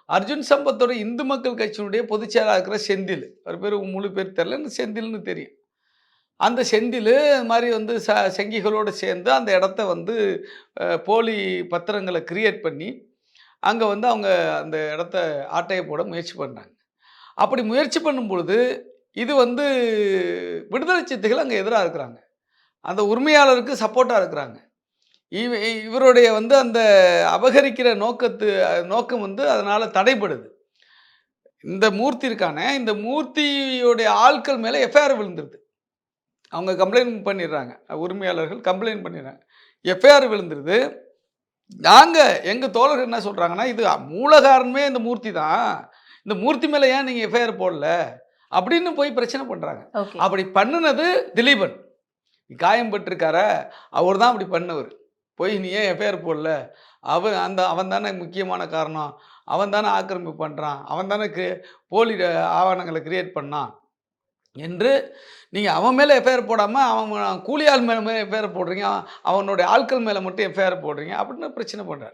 அர்ஜுன் சம்பத்தோட இந்து மக்கள் கட்சியினுடைய பொதுச் செயலாளரா இருக்கிற செந்தில். அவர் பேரு முழு பேர் தெரியல. எனக்கு செந்தில்னு தெரியும். அந்த செந்திலு இது மாரி வந்து சங்கிகளோடு சேர்ந்து அந்த இடத்த வந்து போலி பத்திரங்கள கிரியேட் பண்ணி, அங்க வந்து அவங்க அந்த இடத்த ஆட்டைய போட முயற்சி பண்ணாங்க. அப்படி முயற்சி பண்ணும்பொழுது, இது வந்து விடுதலை சிறுத்தைகள் அங்க எதிரா இருக்கிறாங்க. அந்த உரிமையாளருக்கு சப்போர்ட்டா இருக்கிறாங்க. இவ இவருடைய வந்து அந்த அபகரிக்கிற நோக்கம் வந்து அதனால தடைபடுது. இந்த மூர்த்தி இருக்கானே, இந்த மூர்த்தியுடைய ஆட்கள் மேல எஃப்ஐஆர் விழுந்துருது. அவங்க கம்ப்ளைண்ட் பண்ணிடுறாங்க. உரிமையாளர்கள் கம்ப்ளைண்ட் பண்ணிடுறாங்க. எஃப்ஐஆர் விழுந்துருது. நாங்க எங்க தோழர்கள் என்ன சொல்றாங்கன்னா, "இது மூல காரணமே இந்த மூர்த்தி தான். இந்த மூர்த்தி மேல ஏன் நீங்க எஃப்ஐஆர் போடல?" அப்படின்னு போய் பிரச்சனை பண்றாங்க. ஓகே. அப்படி பண்ணுனது திலீபன். காயம் பட்டுருக்காரா, அவர் தான் அப்படி பண்ணவரு. போய் "நீ ஏன் எஃப்ஐஆர் போடல? அவன் தானே முக்கியமான காரணம். அவன் தானே ஆக்கிரமிப்பு பண்றான். அவன் தானே போலி ஆவணங்கள கிரியேட் பண்ணான்." என்று நீங்க அவன் மேல எஃப்ஐஆர் போடாம, அவன் கூலி ஆள் மேல எஃப்ஐஆர் போடுறீங்க. அவனுடைய ஆட்கள் மேல மட்டும் எஃப்ஐஆர் போடுறீங்க அப்படின்னு பிரச்சனை பண்றாரு.